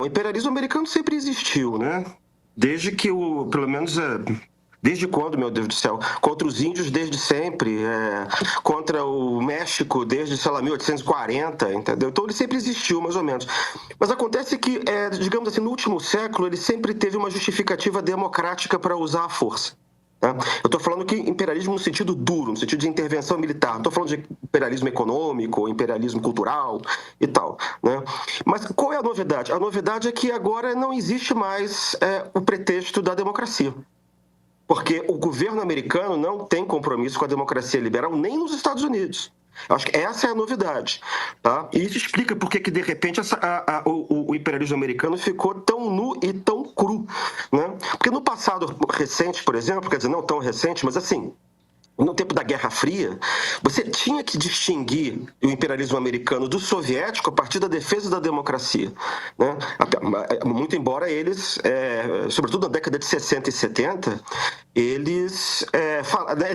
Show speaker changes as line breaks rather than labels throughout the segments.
O imperialismo americano sempre existiu, né? Desde que pelo menos, desde quando, meu Deus do céu? Contra os índios desde sempre, contra o México desde, sei lá, 1840, entendeu? Então ele sempre existiu, mais ou menos. Mas acontece que, digamos assim, no último século ele sempre teve uma justificativa democrática para usar a força. Tá? Eu estou falando que imperialismo no sentido duro, no sentido de intervenção militar. Não estou falando de imperialismo econômico, imperialismo cultural e tal. Né? Mas qual é a novidade? A novidade é que agora não existe mais o pretexto da democracia. Porque o governo americano não tem compromisso com a democracia liberal nem nos Estados Unidos. Eu acho que essa é a novidade. Tá? E isso explica por que, de repente, o imperialismo americano ficou tão nu e tão cru. Né? Porque no passado recente, por exemplo, quer dizer, não tão recente, mas assim, no tempo da Guerra Fria, você tinha que distinguir o imperialismo americano do soviético a partir da defesa da democracia. Né? Muito embora eles, sobretudo na década de 60 e 70, eles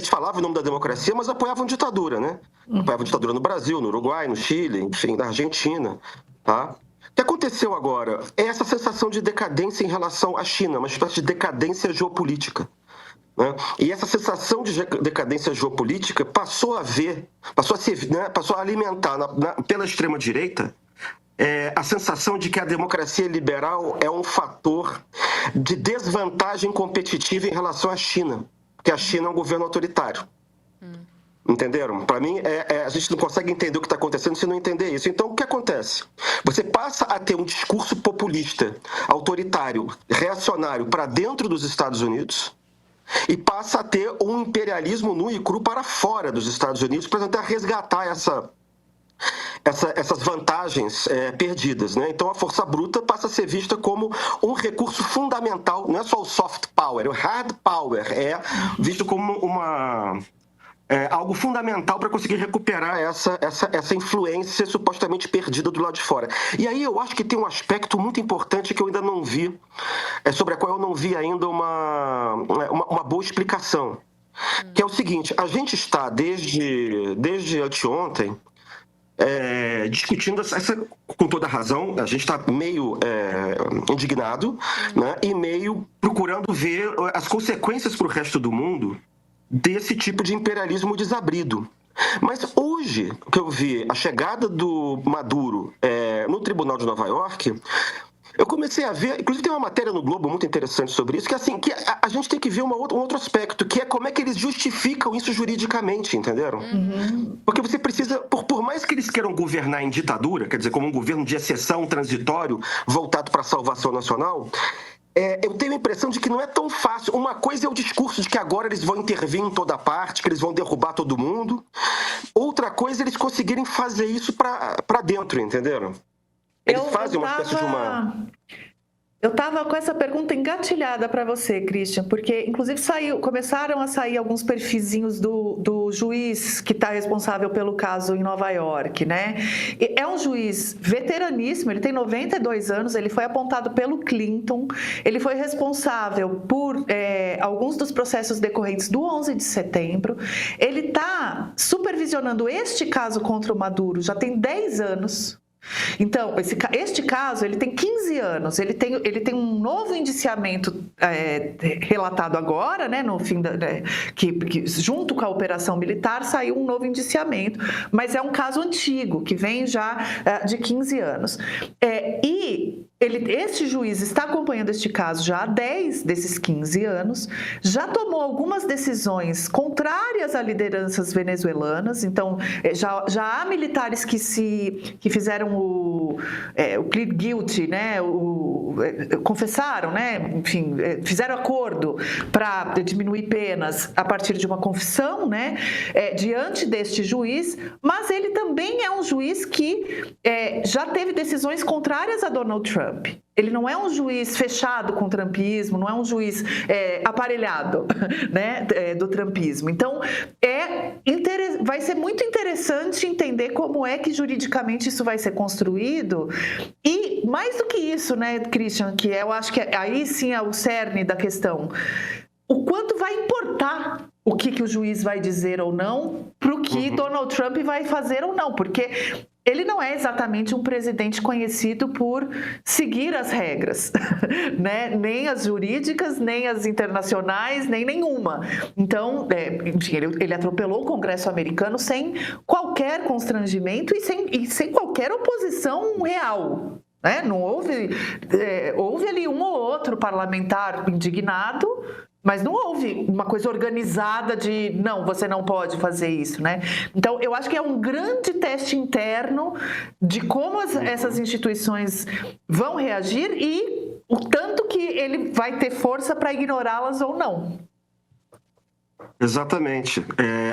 falavam em nome da democracia, mas apoiavam ditadura. Né? Apoiavam ditadura no Brasil, no Uruguai, no Chile, enfim, na Argentina. Tá? O que aconteceu agora é essa sensação de decadência em relação à China, uma espécie de decadência geopolítica. Né? E essa sensação de decadência geopolítica passou a alimentar pela extrema-direita a sensação de que a democracia liberal é um fator de desvantagem competitiva em relação à China, porque a China é um governo autoritário. Entenderam? Para mim, a gente não consegue entender o que está acontecendo se não entender isso. Então, o que acontece? Você passa a ter um discurso populista, autoritário, reacionário para dentro dos Estados Unidos, e passa a ter um imperialismo nu e cru para fora dos Estados Unidos para tentar resgatar essas vantagens perdidas. Né? Então, a força bruta passa a ser vista como um recurso fundamental, não é só o soft power, o hard power é visto como algo fundamental para conseguir recuperar essa influência supostamente perdida do lado de fora. E aí eu acho que tem um aspecto muito importante que eu ainda não vi, sobre a qual eu não vi ainda uma boa explicação, que é o seguinte: a gente está, desde anteontem, discutindo com toda razão, a gente está meio indignado, né, e meio procurando ver as consequências para o resto do mundo desse tipo de imperialismo desabrido. Mas hoje, o que eu vi, a chegada do Maduro no Tribunal de Nova York, eu comecei a ver, inclusive tem uma matéria no Globo muito interessante sobre isso, que assim, que a gente tem que ver um outro aspecto, que é como é que eles justificam isso juridicamente, entenderam? Porque você precisa, por mais que eles queiram governar em ditadura, quer dizer, como um governo de exceção transitório voltado para a salvação nacional, eu tenho a impressão de que não é tão fácil. Uma coisa é o discurso de que agora eles vão intervir em toda parte, que eles vão derrubar todo mundo. Outra coisa é eles conseguirem fazer isso para dentro, entenderam? Eles fazem uma espécie de uma...
Eu estava com essa pergunta engatilhada para você, Christian, porque inclusive começaram a sair alguns perfizinhos do juiz que está responsável pelo caso em Nova York, né? É um juiz veteraníssimo, ele tem 92 anos, ele foi apontado pelo Clinton, ele foi responsável por alguns dos processos decorrentes do 11 de setembro, ele está supervisionando este caso contra o Maduro já tem 10 anos. Então, este caso, ele tem 15 anos, ele tem um novo indiciamento relatado agora, né, no fim que junto com a operação militar saiu um novo indiciamento, mas é um caso antigo, que vem já de 15 anos. Este juiz está acompanhando este caso já há 10 desses 15 anos, já tomou algumas decisões contrárias a lideranças venezuelanas, então já há militares que fizeram o plead guilty, né, confessaram, né, enfim, fizeram acordo para diminuir penas a partir de uma confissão, né, diante deste juiz, mas ele também é um juiz que já teve decisões contrárias a Donald Trump. Ele não é um juiz fechado com o trumpismo, não é um juiz aparelhado, né, do trumpismo. Então, vai ser muito interessante entender como é que juridicamente isso vai ser construído. E mais do que isso, né, Christian, que eu acho que aí sim é o cerne da questão. O quanto vai importar o que o juiz vai dizer ou não para o que Donald Trump vai fazer ou não, porque ele não é exatamente um presidente conhecido por seguir as regras, né? Nem as jurídicas, nem as internacionais, nem nenhuma. Então, enfim, ele atropelou o Congresso americano sem qualquer constrangimento e sem qualquer oposição real. Não houve, houve ali um ou outro parlamentar indignado, mas não houve uma coisa organizada de, não, você não pode fazer isso, né? Então, eu acho que é um grande teste interno de como essas instituições vão reagir e o tanto que ele vai ter força para ignorá-las ou não.
Exatamente.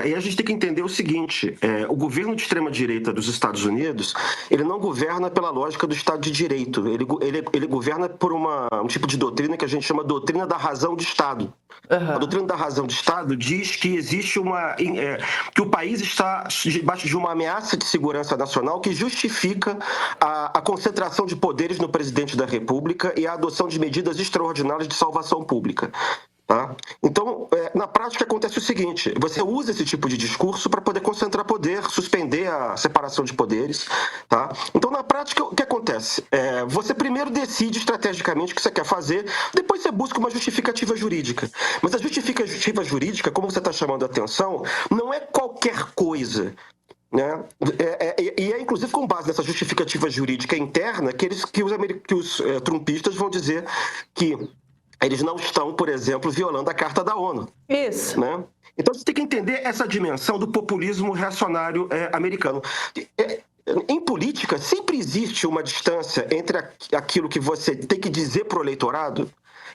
E a gente tem que entender o seguinte, o governo de extrema-direita dos Estados Unidos, ele não governa pela lógica do Estado de Direito, ele governa por um tipo de doutrina que a gente chama doutrina da razão de Estado. Uhum. A doutrina da razão de Estado diz que existe que o país está debaixo de uma ameaça de segurança nacional que justifica a concentração de poderes no presidente da República e a adoção de medidas extraordinárias de salvação pública. Tá? Então, na prática acontece o seguinte, você usa esse tipo de discurso para poder concentrar poder, suspender a separação de poderes. Tá? Então, na prática, o que acontece? Você primeiro decide estrategicamente o que você quer fazer, depois você busca uma justificativa jurídica. Mas a justificativa jurídica, como você está chamando a atenção, não é qualquer coisa. Né? E é inclusive com base nessa justificativa jurídica interna que os trumpistas vão dizer que eles não estão, por exemplo, violando a Carta da ONU.
Isso.
Né? Então, você tem que entender essa dimensão do populismo reacionário americano. Em política, sempre existe uma distância entre aquilo que você tem que dizer para o eleitorado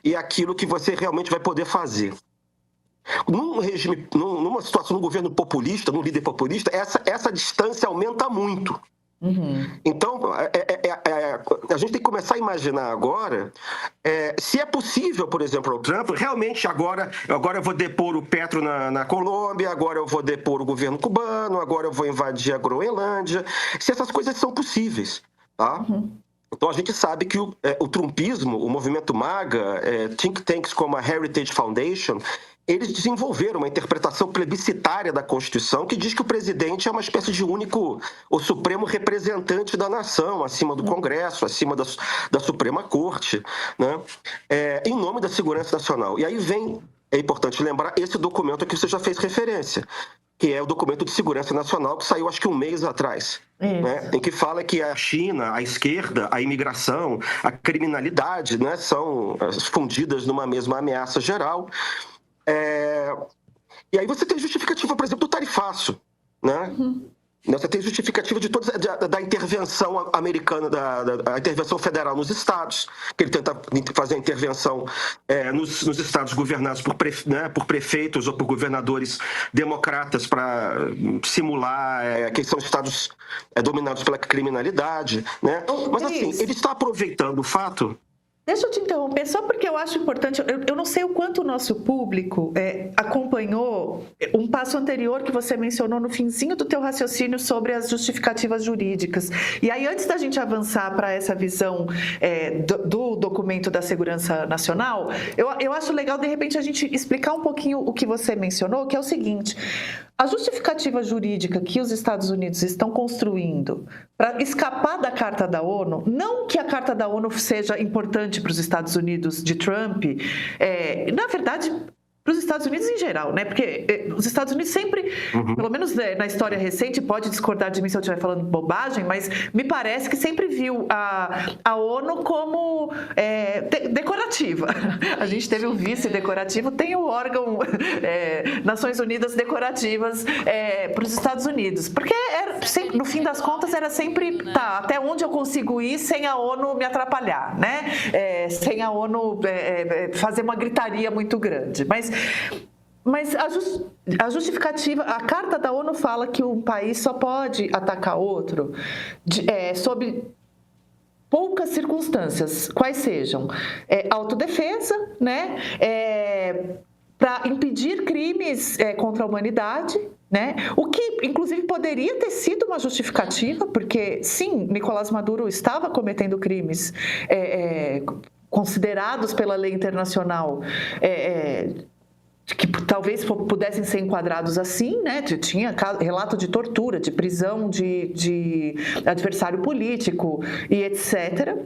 e aquilo que você realmente vai poder fazer. Num regime, numa situação, num governo populista, num líder populista, essa distância aumenta muito. Uhum. Então, a gente tem que começar a imaginar agora se é possível, por exemplo, ao Trump, realmente agora eu vou depor o Petro na Colômbia, agora eu vou depor o governo cubano, agora eu vou invadir a Groenlândia, se essas coisas são possíveis, tá? Uhum. Então, a gente sabe que o trumpismo, o movimento MAGA, think tanks como a Heritage Foundation, eles desenvolveram uma interpretação plebiscitária da Constituição que diz que o presidente é uma espécie de único, o supremo representante da nação, acima do Congresso, acima da Suprema Corte, né? Em nome da segurança nacional. E aí vem, é importante lembrar, esse documento a que você já fez referência, que é o documento de segurança nacional que saiu acho que um mês atrás, né? Em que fala que a China, a esquerda, a imigração, a criminalidade, né, são fundidas numa mesma ameaça geral. E aí você tem justificativa, por exemplo, do tarifaço, né? Uhum. Você tem justificativa de toda da intervenção americana, da intervenção federal nos estados, que ele tenta fazer a intervenção nos estados governados por prefeitos ou por governadores democratas para simular que são estados dominados pela criminalidade, né? Mas assim, ele está aproveitando o fato...
Deixa eu te interromper, só porque eu acho importante, eu não sei o quanto o nosso público acompanhou um passo anterior que você mencionou no finzinho do teu raciocínio sobre as justificativas jurídicas. E aí, antes da gente avançar para essa visão do documento da segurança nacional, eu acho legal, de repente, a gente explicar um pouquinho o que você mencionou, que é o seguinte... A justificativa jurídica que os Estados Unidos estão construindo para escapar da Carta da ONU, não que a Carta da ONU seja importante para os Estados Unidos de Trump, na verdade, para os Estados Unidos em geral, né? Porque os Estados Unidos sempre, pelo menos na história recente, pode discordar de mim se eu estiver falando bobagem, mas me parece que sempre viu a ONU como decorativa. A gente teve um vice decorativo, tem o órgão Nações Unidas decorativas para os Estados Unidos. Porque, no fim das contas, era sempre, até onde eu consigo ir sem a ONU me atrapalhar, né? Sem a ONU fazer uma gritaria muito grande. Mas a justificativa, a Carta da ONU fala que um país só pode atacar outro sob poucas circunstâncias, quais sejam autodefesa, né? Para impedir crimes contra a humanidade, né? O que, inclusive, poderia ter sido uma justificativa, porque, sim, Nicolás Maduro estava cometendo crimes considerados pela lei internacional que talvez pudessem ser enquadrados assim, né? Tinha relato de tortura, de prisão de adversário político e etc.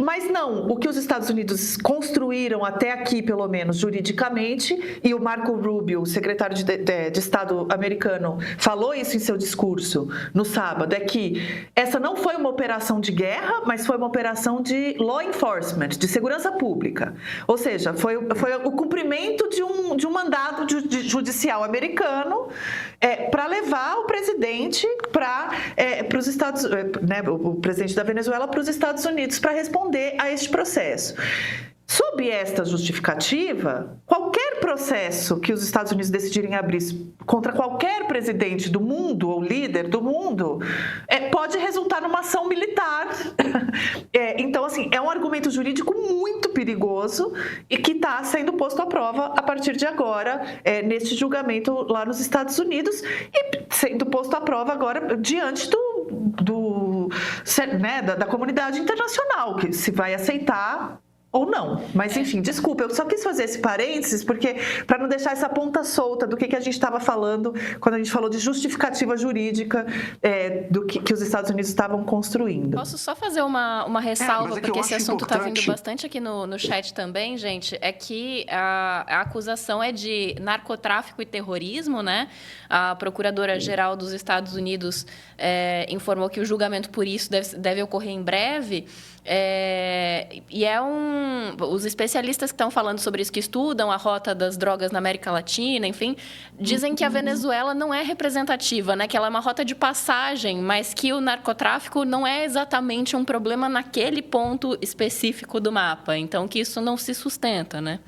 Mas não, o que os Estados Unidos construíram até aqui, pelo menos juridicamente, e o Marco Rubio, o secretário de Estado americano, falou isso em seu discurso no sábado, é que essa não foi uma operação de guerra, mas foi uma operação de law enforcement, de segurança pública. Ou seja, foi o cumprimento de um mandado judicial americano para levar o presidente para os Estados Unidos, né, o presidente da Venezuela para os Estados Unidos para responder a este processo. Sob esta justificativa, qualquer processo que os Estados Unidos decidirem abrir contra qualquer presidente do mundo ou líder do mundo pode resultar numa ação militar. Então, assim, é um argumento jurídico muito perigoso e que está sendo posto à prova a partir de agora, neste julgamento lá nos Estados Unidos e sendo posto à prova agora diante da comunidade internacional, que se vai aceitar ou não. Mas, enfim, desculpa, eu só quis fazer esse parênteses porque para não deixar essa ponta solta do que a gente estava falando quando a gente falou de justificativa jurídica do que os Estados Unidos estavam construindo.
Posso só fazer uma ressalva, porque esse assunto está vindo
importante
bastante aqui no chat também, gente, é que a acusação é de narcotráfico e terrorismo, né? A Procuradora-Geral dos Estados Unidos informou que o julgamento por isso deve ocorrer em breve. Os especialistas que estão falando sobre isso, que estudam a rota das drogas na América Latina, enfim, dizem que a Venezuela não é representativa, né? Que ela é uma rota de passagem, mas que o narcotráfico não é exatamente um problema naquele ponto específico do mapa. Então, que isso não se sustenta, né?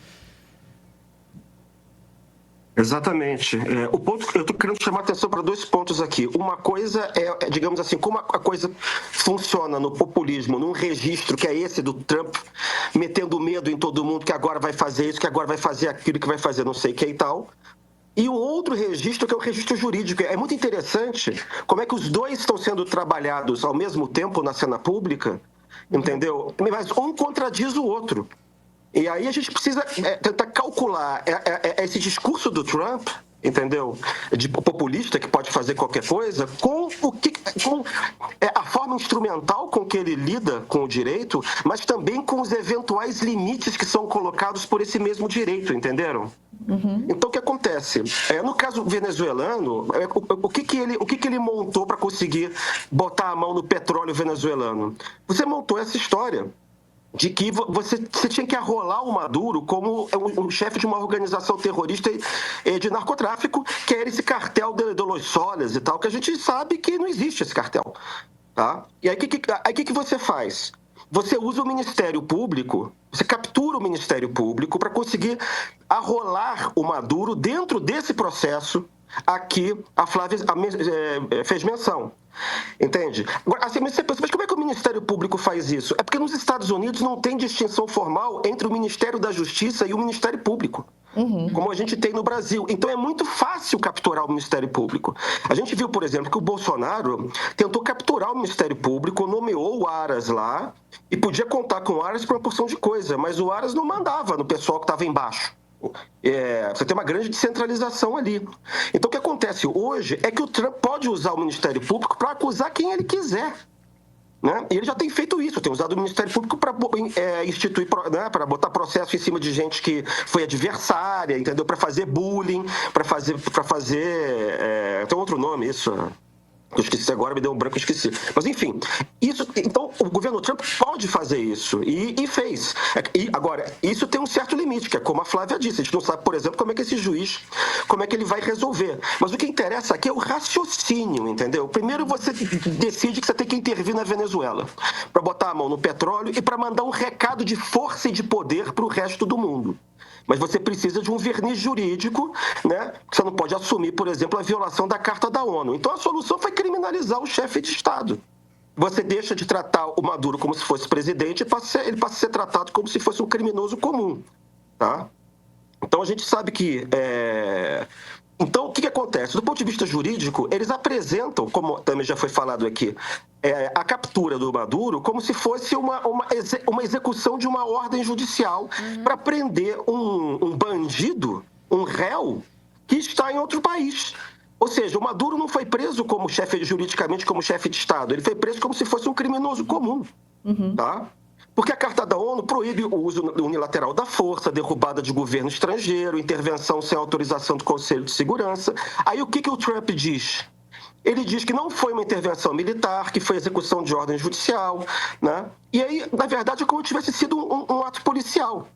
Exatamente. O ponto que eu estou querendo chamar a atenção para dois pontos aqui. Uma coisa digamos assim, como a coisa funciona no populismo, num registro que é esse do Trump, metendo medo em todo mundo que agora vai fazer isso, que agora vai fazer aquilo, que vai fazer não sei o que e tal. E um outro registro que é o registro jurídico. É muito interessante como é que os dois estão sendo trabalhados ao mesmo tempo na cena pública, entendeu? Mas um contradiz o outro. E aí a gente precisa tentar calcular esse discurso do Trump, entendeu? De populista que pode fazer qualquer coisa, com a forma instrumental com que ele lida com o direito, mas também com os eventuais limites que são colocados por esse mesmo direito, entenderam? Uhum. Então o que acontece? No caso venezuelano, o que ele montou para conseguir botar a mão no petróleo venezuelano? Você montou essa história de que você tinha que arrolar o Maduro como um chefe de uma organização terrorista de narcotráfico, que era esse cartel de Los Soles e tal, que a gente sabe que não existe esse cartel. Tá? E aí o que você faz? Você usa o Ministério Público, você captura o Ministério Público para conseguir arrolar o Maduro dentro desse processo aqui a Flávia fez menção. Entende? Agora, assim, mas como é que o Ministério Público faz isso? É porque nos Estados Unidos não tem distinção formal entre o Ministério da Justiça e o Ministério Público, como a gente tem no Brasil. Então é muito fácil capturar o Ministério Público. A gente viu, por exemplo, que o Bolsonaro tentou capturar o Ministério Público, nomeou o Aras lá e podia contar com o Aras para uma porção de coisa, mas o Aras não mandava no pessoal que estava embaixo. Você tem uma grande descentralização ali. Então, o que acontece hoje é que o Trump pode usar o Ministério Público para acusar quem ele quiser. Né? E ele já tem feito isso, tem usado o Ministério Público para instituir, né, para botar processo em cima de gente que foi adversária, entendeu? Para fazer bullying, para fazer tem outro nome isso. Eu esqueci agora, me deu um branco, eu esqueci. Mas, enfim, então o governo Trump pode fazer isso e fez. Agora, isso tem um certo limite, que é como a Flávia disse. A gente não sabe, por exemplo, como é que esse juiz, como é que ele vai resolver. Mas o que interessa aqui é o raciocínio, entendeu? Primeiro você decide que você tem que intervir na Venezuela para botar a mão no petróleo e para mandar um recado de força e de poder para o resto do mundo. Mas você precisa de um verniz jurídico, né? Você não pode assumir, por exemplo, a violação da Carta da ONU. Então a solução foi criminalizar o chefe de Estado. Você deixa de tratar o Maduro como se fosse presidente e ele passa a ser tratado como se fosse um criminoso comum. Tá? Então a gente sabe que Então, o que acontece? Do ponto de vista jurídico, eles apresentam, como também já foi falado aqui, a captura do Maduro como se fosse uma execução de uma ordem judicial para prender um bandido, um réu, que está em outro país. Ou seja, o Maduro não foi preso como juridicamente como chefe de Estado, ele foi preso como se fosse um criminoso comum. Tá? Porque a Carta da ONU proíbe o uso unilateral da força, derrubada de governo estrangeiro, intervenção sem autorização do Conselho de Segurança. Aí o que o Trump diz? Ele diz que não foi uma intervenção militar, que foi execução de ordem judicial, né? E aí, na verdade, é como se tivesse sido um ato policial,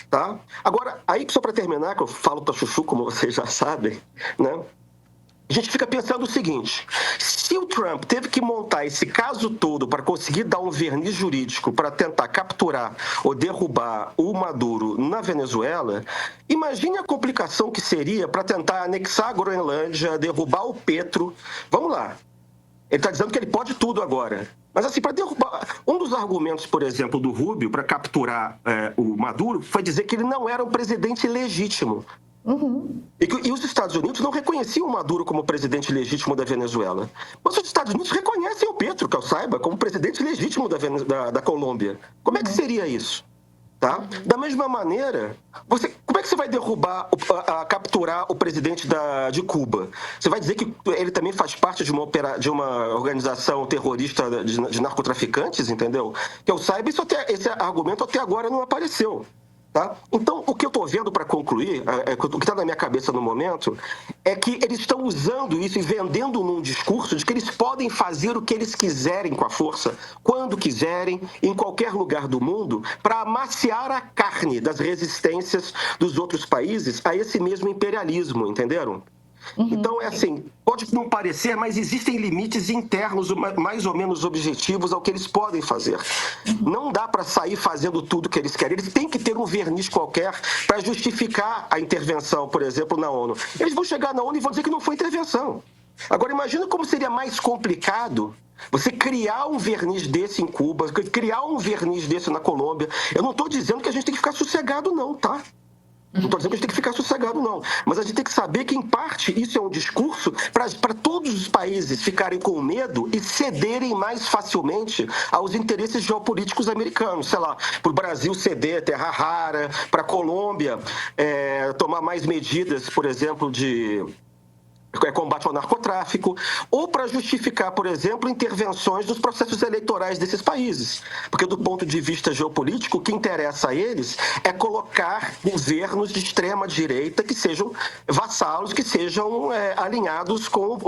tá? Agora, aí só para terminar, que eu falo para chuchu, como vocês já sabem, né? A gente fica pensando o seguinte: se o Trump teve que montar esse caso todo para conseguir dar um verniz jurídico para tentar capturar ou derrubar o Maduro na Venezuela, imagine a complicação que seria para tentar anexar a Groenlândia, derrubar o Petro. Vamos lá. Ele está dizendo que ele pode tudo agora. Mas, assim, para derrubar... Um dos argumentos, por exemplo, do Rubio para capturar o Maduro foi dizer que ele não era um presidente legítimo. E os Estados Unidos não reconheciam o Maduro como presidente legítimo da Venezuela. Mas os Estados Unidos reconhecem o Petro, que eu saiba, como presidente legítimo da Colômbia. Como é que seria isso? Tá? Da mesma maneira, como é que você vai capturar o presidente de Cuba? Você vai dizer que ele também faz parte de uma organização terrorista de narcotraficantes, entendeu? Que eu saiba, esse argumento até agora não apareceu. Tá? Então, o que eu estou vendo para concluir, o que está na minha cabeça no momento, é que eles estão usando isso e vendendo num discurso de que eles podem fazer o que eles quiserem com a força, quando quiserem, em qualquer lugar do mundo, para amaciar a carne das resistências dos outros países a esse mesmo imperialismo, entenderam? Então, é assim, pode não parecer, mas existem limites internos mais ou menos objetivos ao que eles podem fazer. Não dá para sair fazendo tudo que eles querem. Eles têm que ter um verniz qualquer para justificar a intervenção, por exemplo, na ONU. Eles vão chegar na ONU e vão dizer que não foi intervenção. Agora, imagina como seria mais complicado você criar um verniz desse em Cuba, criar um verniz desse na Colômbia. Eu não estou dizendo que a gente tem que ficar sossegado, não, tá? Não estou dizendo que a gente tem que ficar sossegado, não. Mas a gente tem que saber que, em parte, isso é um discurso para todos os países ficarem com medo e cederem mais facilmente aos interesses geopolíticos americanos. Sei lá, para o Brasil ceder terra rara, para a Colômbia tomar mais medidas, por exemplo, de combate ao narcotráfico, ou para justificar, por exemplo, intervenções nos processos eleitorais desses países. Porque, do ponto de vista geopolítico, o que interessa a eles é colocar governos de extrema-direita que sejam vassalos, que sejam alinhados com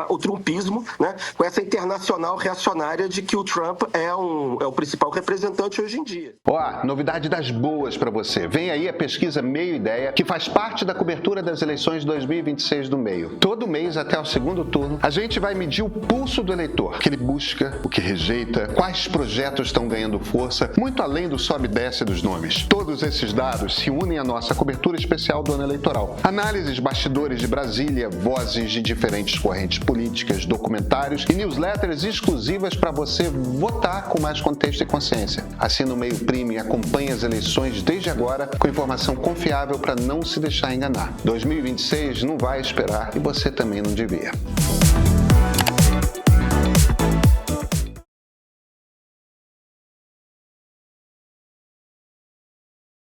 o trumpismo, né? Com essa internacional reacionária de que o Trump é o principal representante hoje em dia.
Ó, novidade das boas para você. Vem aí a pesquisa Meio Ideia, que faz parte da cobertura das eleições de 2026 do Meio. Todo mês, até o segundo turno, a gente vai medir o pulso do eleitor, o que ele busca, o que rejeita, quais projetos estão ganhando força, muito além do sobe e desce dos nomes. Todos esses dados se unem à nossa cobertura especial do ano eleitoral. Análises, bastidores de Brasília, vozes de diferentes correntes políticas, documentários e newsletters exclusivas para você votar com mais contexto e consciência. Assina o Meio Prime e acompanhe as eleições desde agora com informação confiável para não se deixar enganar. 2026 não vai esperar e você também não devia.